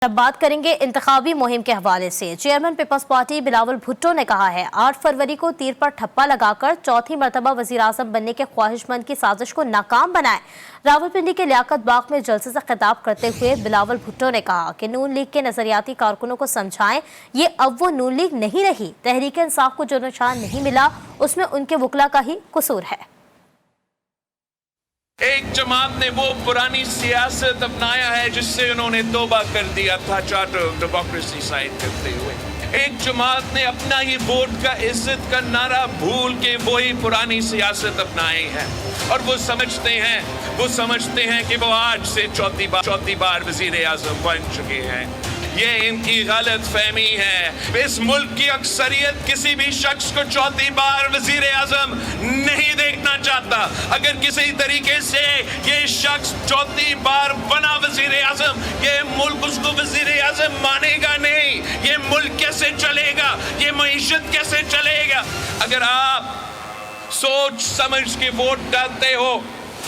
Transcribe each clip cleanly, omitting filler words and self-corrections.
اب بات کریں گے انتخابی مہم کے حوالے سے۔ چیئرمین پیپلز پارٹی بلاول بھٹو نے کہا ہے 8 فروری کو تیر پر ٹھپا لگا کر چوتھی مرتبہ وزیراعظم بننے کے خواہش مند کی سازش کو ناکام بنائے۔ راولپنڈی کے لیاقت باغ میں جلسے سے خطاب کرتے ہوئے بلاول بھٹو نے کہا کہ نون لیگ کے نظریاتی کارکنوں کو سمجھائیں یہ اب وہ نون لیگ نہیں رہی، تحریک انصاف کو جو نشان نہیں ملا اس میں ان کے وکلا کا ہی قصور ہے۔ ایک جماعت نے وہ پرانی سیاست اپنایا ہے جس سے انہوں نے توبہ کر دیا تھا چارٹر آف ڈیموکریسی سائن کرتے ہوئے۔ ایک جماعت نے اپنا ہی ووٹ کا عزت کا نعرہ بھول کے وہی پرانی سیاست اپنائی ہے، اور وہ سمجھتے ہیں کہ وہ آج سے چوتھی بار وزیر اعظم بن چکے ہیں۔ یہ ان کی غلط فہمی ہے۔ اس ملک کی اکثریت کسی بھی شخص کو چوتھی بار وزیر اعظم نہیں دیکھنا چاہتا۔ اگر کسی طریقے سے یہ شخص چوتھی بار بنا وزیر اعظم، یہ ملک اس کو وزیر اعظم مانے گا نہیں۔ یہ ملک کیسے چلے گا؟ یہ معیشت کیسے چلے گا؟ اگر آپ سوچ سمجھ کے ووٹ ڈالتے ہو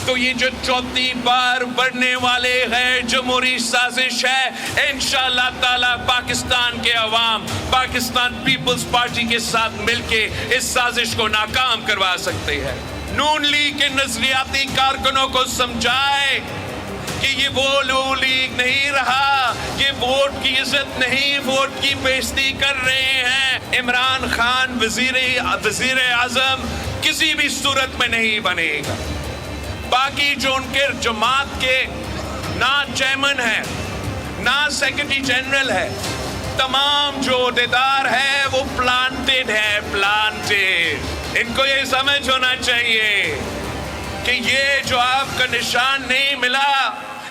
تو یہ جو چوتھی بار بڑھنے والے غیر جمہوری سازش ہے، انشاءاللہ تعالی پاکستان کے عوام پاکستان پیپلز پارٹی کے ساتھ مل کے اس سازش کو ناکام کروا سکتے ہیں۔ نون لیگ کے نظریاتی کارکنوں کو سمجھائے کہ یہ وہ نون لیگ نہیں رہا، یہ ووٹ کی عزت نہیں، ووٹ کی بےزتی کر رہے ہیں۔ عمران خان وزیر اعظم کسی بھی صورت میں نہیں بنے گا۔ باقی جو ان کے جماعت کے نہ چیئرمین ہے نہ سیکرٹری جنرل ہے، تمام جو عہدیدار ہے وہ پلانٹڈ ہے، پلانٹڈ۔ ان کو یہ سمجھ ہونا چاہیے کہ یہ جو آپ کا نشان نہیں ملا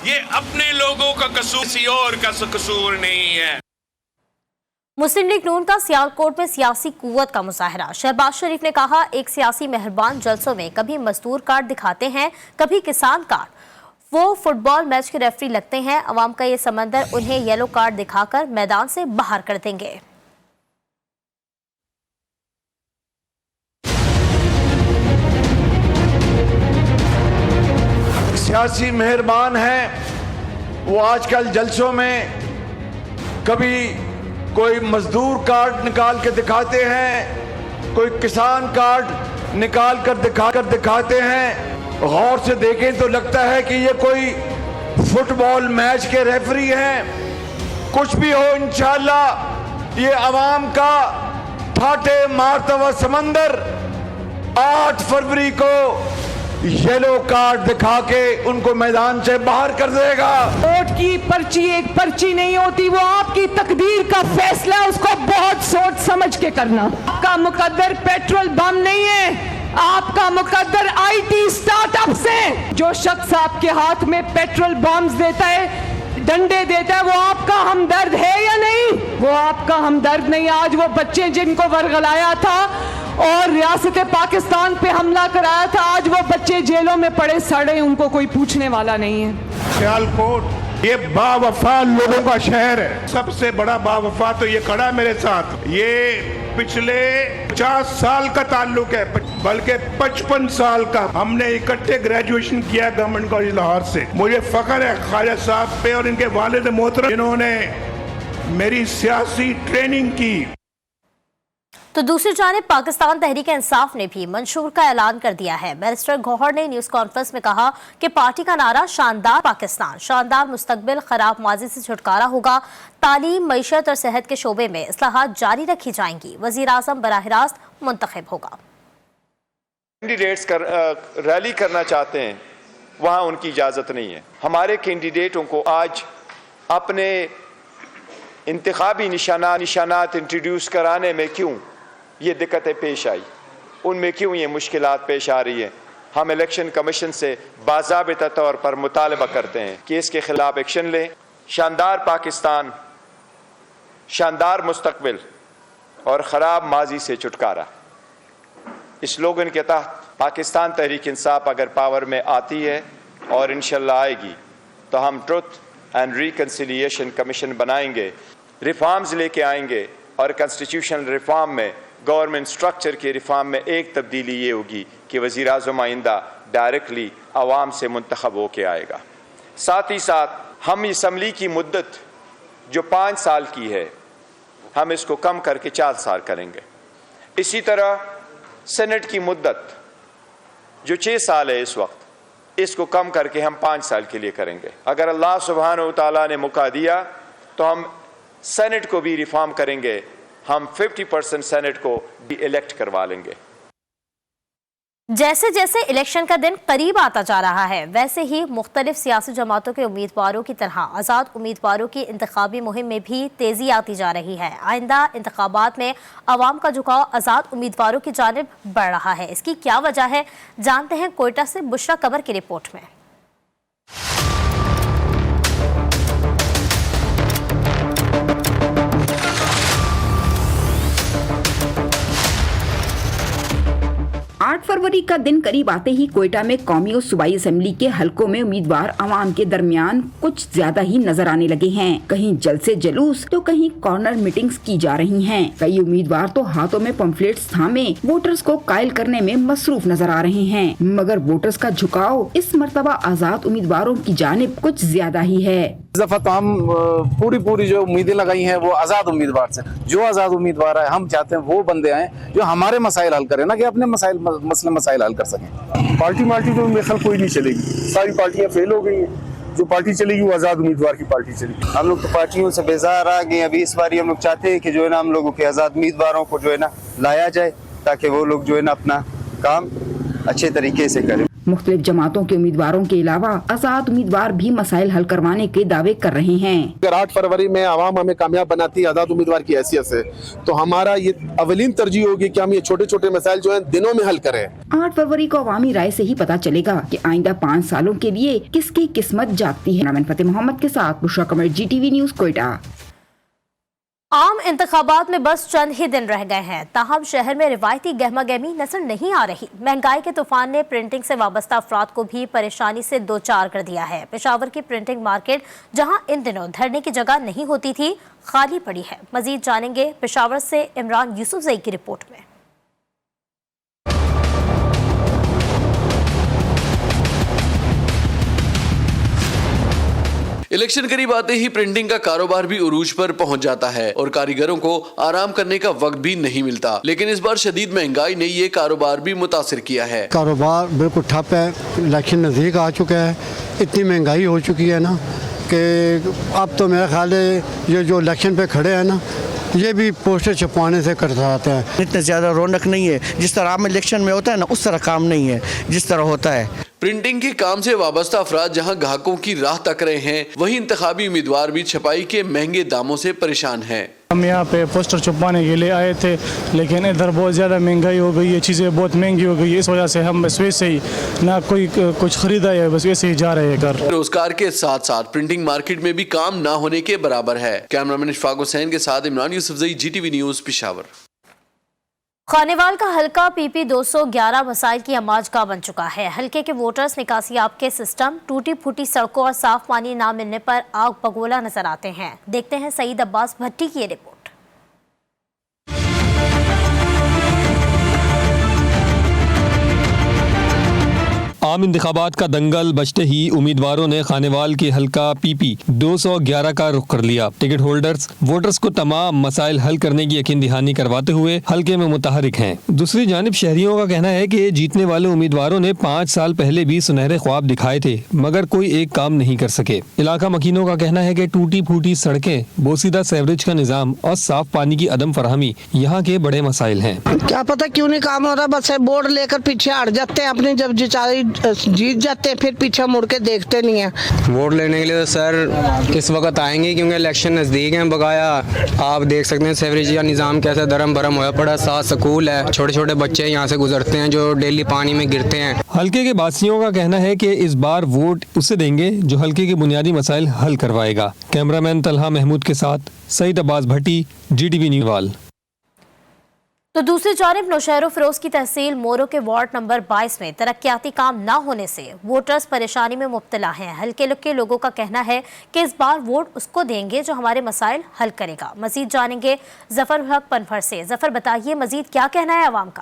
یہ اپنے لوگوں کا قصور، کسی اور کا قصور نہیں ہے۔ مسلم لیگ نون کا سیالکوٹ میں سیاسی قوت کا مظاہرہ۔ شہباز شریف نے کہا ایک سیاسی مہربان جلسوں میں کبھی مزدور کارڈ دکھاتے ہیں، کبھی کسان کارڈ۔ وہ فٹ بال میچ کے ریفری لگتے ہیں، عوام کا یہ سمندر انہیں یلو کارڈ دکھا کر میدان سے باہر کر دیں گے۔ سیاسی مہربان ہیں، وہ آج کل جلسوں میں کبھی کوئی مزدور کارڈ نکال کے دکھاتے ہیں، کوئی کسان کارڈ نکال کر دکھاتے ہیں۔ غور سے دیکھیں تو لگتا ہے کہ یہ کوئی فٹ بال میچ کے ریفری ہیں۔ کچھ بھی ہو انشاءاللہ یہ عوام کا ٹھاٹے مارتا ہوا سمندر 8 فروری کو یلو کارڈ دکھا کے ان کو میدان سے باہر کر دے گا۔ ووٹ کی پرچی ایک پرچی نہیں ہوتی، وہ آپ کی تقدیر کا فیصلہ ہے، اس کو بہت سوچ سمجھ کے کرنا۔ آپ کا مقدر پیٹرول بم نہیں ہے، آپ کا مقدر آئی ٹی سٹارٹ اپس ہیں۔ جو شخص آپ کے ہاتھ میں پیٹرول بمز دیتا ہے، ڈنڈے دیتا ہے، وہ آپ کا ہمدرد ہے یا نہیں؟ وہ آپ کا ہمدرد نہیں۔ آج وہ بچے جن کو ورغلایا تھا اور ریاست پاکستان پہ حملہ کرایا تھا، آج وہ بچے جیلوں میں پڑے سڑے، ان کو کوئی پوچھنے والا نہیں ہے۔ سیالکوٹ یہ با وفا لوگوں کا شہر ہے۔ سب سے بڑا با وفا تو یہ کھڑا ہے میرے ساتھ۔ یہ پچھلے 50 سال کا تعلق ہے، بلکہ 55 سال کا۔ ہم نے اکٹھے گریجویشن کیا گورنمنٹ کالج لاہور سے۔ مجھے فخر ہے خواجہ صاحب پہ اور ان کے والد محترم جنہوں نے میری سیاسی ٹریننگ کی۔ تو دوسری جانب پاکستان تحریک انصاف نے بھی منشور کا اعلان کر دیا ہے۔ بیرسٹر گوہر نے نیوز کانفرنس میں کہا کہ پارٹی کا نعرہ شاندار پاکستان، شاندار مستقبل، خراب ماضی سے چھٹکارا ہوگا۔ تعلیم، معیشت اور صحت کے شعبے میں اصلاحات جاری رکھی جائیں گی۔ وزیر اعظم براہ راست منتخب ہوگا۔ کینڈیڈیٹس ریلی کرنا چاہتے ہیں، وہاں ان کی اجازت نہیں ہے۔ ہمارے کینڈیڈیٹوں کو آج اپنے انتخابی نشانات انٹروڈیوس کرانے میں کیوں یہ دقتیں پیش آئی، ان میں کیوں یہ مشکلات پیش آ رہی ہیں؟ ہم الیکشن کمیشن سے باضابطہ طور پر مطالبہ کرتے ہیں کہ اس کے خلاف ایکشن لیں۔ شاندار پاکستان، شاندار مستقبل اور خراب ماضی سے چھٹکارا، اس سلوگن کے تحت پاکستان تحریک انصاف اگر پاور میں آتی ہے اور انشاءاللہ آئے گی تو ہم ٹروتھ اینڈ ریکنسیلیشن کمیشن بنائیں گے، ریفارمز لے کے آئیں گے، اور کنسٹیٹیوشنل ریفارم میں، گورنمنٹ سٹرکچر کے ریفارم میں ایک تبدیلی یہ ہوگی کہ وزیر اعظم آئندہ ڈائریکٹلی عوام سے منتخب ہو کے آئے گا۔ ساتھ ہی ساتھ ہم اسمبلی کی مدت جو 5 سال کی ہے ہم اس کو کم کر کے 4 سال کریں گے. اسی طرح سینٹ کی مدت جو 6 سال ہے اس وقت، اس کو کم کر کے ہم 5 سال کے لیے کریں گے. اگر اللہ سبحانہ و تعالیٰ نے موقع دیا تو ہم سینٹ کو بھی ریفارم کریں گے، ہم 50% سینٹ کو بھی الیکٹ کروا لیں گے. جیسے جیسے الیکشن کا دن قریب آتا جا رہا ہے، ویسے ہی مختلف سیاسی جماعتوں کے امیدواروں کی طرح آزاد امیدواروں کی انتخابی مہم میں بھی تیزی آتی جا رہی ہے. آئندہ انتخابات میں عوام کا جھکاؤ آزاد امیدواروں کی جانب بڑھ رہا ہے. اس کی کیا وجہ ہے، جانتے ہیں کوئٹہ سے بشرا قمر کی رپورٹ میں. فروری کا دن قریب آتے ہی کوئٹہ میں قومی اور صوبائی اسمبلی کے حلقوں میں امیدوار عوام کے درمیان کچھ زیادہ ہی نظر آنے لگے ہیں. کہیں جلسے جلوس تو کہیں کارنر میٹنگز کی جا رہی ہیں. کئی امیدوار تو ہاتھوں میں پمفلیٹس تھامے ووٹرز کو قائل کرنے میں مصروف نظر آ رہے ہیں. مگر ووٹرز کا جھکاؤ اس مرتبہ آزاد امیدواروں کی جانب کچھ زیادہ ہی ہے. اس دفعہ تو ہم پوری جو امیدیں لگائی ہیں وہ آزاد امیدوار سے. جو آزاد امیدوار ہے ہم چاہتے ہیں وہ بندے آئیں جو ہمارے مسائل حل کریں، نہ کہ اپنے مسائل حل کر سکیں. پارٹی تو میرے خیال کوئی نہیں چلے گی، ساری پارٹیاں فیل ہو گئی ہیں. جو پارٹی چلے گی وہ آزاد امیدوار کی پارٹی چلے گی. ہم لوگ تو پارٹیوں سے بیزار آ گئے. ابھی اس بار ہم لوگ چاہتے ہیں کہ جو ہے نا ہم لوگوں کے آزاد امیدواروں کو جو ہے نا لایا جائے تاکہ وہ لوگ جو ہے نا اپنا کام اچھے طریقے سے کریں. مختلف جماعتوں کے امیدواروں کے علاوہ آزاد امیدوار بھی مسائل حل کروانے کے دعوے کر رہے ہیں. اگر 8 فروری میں عوام ہمیں کامیاب بناتی ہے آزاد امیدوار کی حیثیت سے، تو ہمارا یہ اولین ترجیح ہوگی کہ ہم یہ چھوٹے مسائل جو ہیں دنوں میں حل کریں. 8 فروری کو عوامی رائے سے ہی پتہ چلے گا کہ آئندہ 5 سالوں کے لیے کس کی قسمت جاگتی ہے. نامن فتح محمد کے ساتھ بشرا قمر، GTV نیوز، کوئٹہ. عام انتخابات میں بس چند ہی دن رہ گئے ہیں، تاہم شہر میں روایتی گہما گہمی نظر نہیں آ رہی. مہنگائی کے طوفان نے پرنٹنگ سے وابستہ افراد کو بھی پریشانی سے دوچار کر دیا ہے. پشاور کی پرنٹنگ مارکیٹ جہاں ان دنوں دھرنے کی جگہ نہیں ہوتی تھی، خالی پڑی ہے. مزید جانیں گے پشاور سے عمران یوسفزئی کی رپورٹ میں. الیکشن قریب آتے ہی پرنٹنگ کا کاروبار بھی عروج پر پہنچ جاتا ہے اور کاریگروں کو آرام کرنے کا وقت بھی نہیں ملتا. لیکن اس بار شدید مہنگائی نے یہ کاروبار بھی متاثر کیا ہے. کاروبار بالکل ٹھپ ہے. الیکشن نزدیک آ چکا ہے، اتنی مہنگائی ہو چکی ہے نا کہ اب تو میرا خیال ہے یہ جو الیکشن پہ کھڑے ہیں نا یہ بھی پوسٹر چھپوانے سے کرتے ہیں. اتنے زیادہ رونق نہیں ہے جس طرح عام الیکشن میں ہوتا ہے نا، اس طرح کام نہیں ہے جس طرح ہوتا ہے. پرنٹنگ کے کام سے وابستہ افراد جہاں گاہکوں کی راہ تک رہے ہیں، وہیں انتخابی امیدوار بھی چھپائی کے مہنگے داموں سے پریشان ہیں. ہم یہاں پہ پوسٹر چھپوانے کے لیے آئے تھے، لیکن ادھر بہت زیادہ مہنگائی ہو گئی ہے، چیزیں بہت مہنگی ہو گئی ہے. اس وجہ سے ہم بس ویسے ہی نہ کوئی کچھ خریدا ہے، بس ویسے ہی جا رہے ہیں گھر. روزگار کے ساتھ ساتھ پرنٹنگ مارکیٹ میں بھی کام نہ ہونے کے برابر ہے. کیمرامین اشفاق حسین کے ساتھ عمران یوسفزئی، GTV نیوز، پشاور. خانیوال کا حلقہ PP 211 مسائل کی اماج گاہ بن چکا ہے. حلقے کے ووٹرز نکاسی آب کے سسٹم، ٹوٹی پھوٹی سڑکوں اور صاف پانی نہ ملنے پر آگ بگولا نظر آتے ہیں. دیکھتے ہیں سعید عباس بھٹی کی یہ رپورٹ. عام انتخابات کا دنگل بجتے ہی امیدواروں نے خانیوال کے حلقہ PP 211 کا رخ کر لیا. ٹکٹ ہولڈرز ووٹرز کو تمام مسائل حل کرنے کی یقین دہانی کرواتے ہوئے حلقے میں متحرک ہیں. دوسری جانب شہریوں کا کہنا ہے کہ جیتنے والے امیدواروں نے 5 سال پہلے بھی سنہرے خواب دکھائے تھے مگر کوئی ایک کام نہیں کر سکے. علاقہ مکینوں کا کہنا ہے کہ ٹوٹی پھوٹی سڑکیں، بوسیدہ سیوریج کا نظام اور صاف پانی کی عدم فراہمی یہاں کے بڑے مسائل ہیں. کیا پتہ کیوں نہیں کام ہو رہا، بس بورڈ لے کر پیچھے ہٹ جاتے ہیں اپنے، جب جیت جاتے ہیں پھر پیچھے مڑ کے دیکھتے نہیں ہیں. ووٹ لینے کے لیے تو سر اس وقت آئیں گے کیونکہ الیکشن نزدیک ہیں. بقایا آپ دیکھ سکتے ہیں سیوریج کا نظام کیسے درم برم ہوا پڑا. 7 سکول ہے، چھوٹے چھوٹے بچے یہاں سے گزرتے ہیں جو ڈیلی پانی میں گرتے ہیں. حلقے کے باسیوں کا کہنا ہے کہ اس بار ووٹ اسے دیں گے جو حلقے کے بنیادی مسائل حل کروائے گا. کیمرامین طلحہ محمود کے ساتھ سعید عباس بھٹی، GTV نیوز. تو دوسری جانب نوشہر و فیروز کی تحصیل مورو کے وارڈ نمبر 22 میں ترقیاتی کام نہ ہونے سے ووٹرز پریشانی میں مبتلا ہیں. حلقے کے لوگوں کا کہنا ہے کہ اس بار ووٹ اس کو دیں گے جو ہمارے مسائل حل کرے گا. مزید جانیں گے ظفر الحق پنفر سے. ظفر بتائیے مزید کیا کہنا ہے عوام کا؟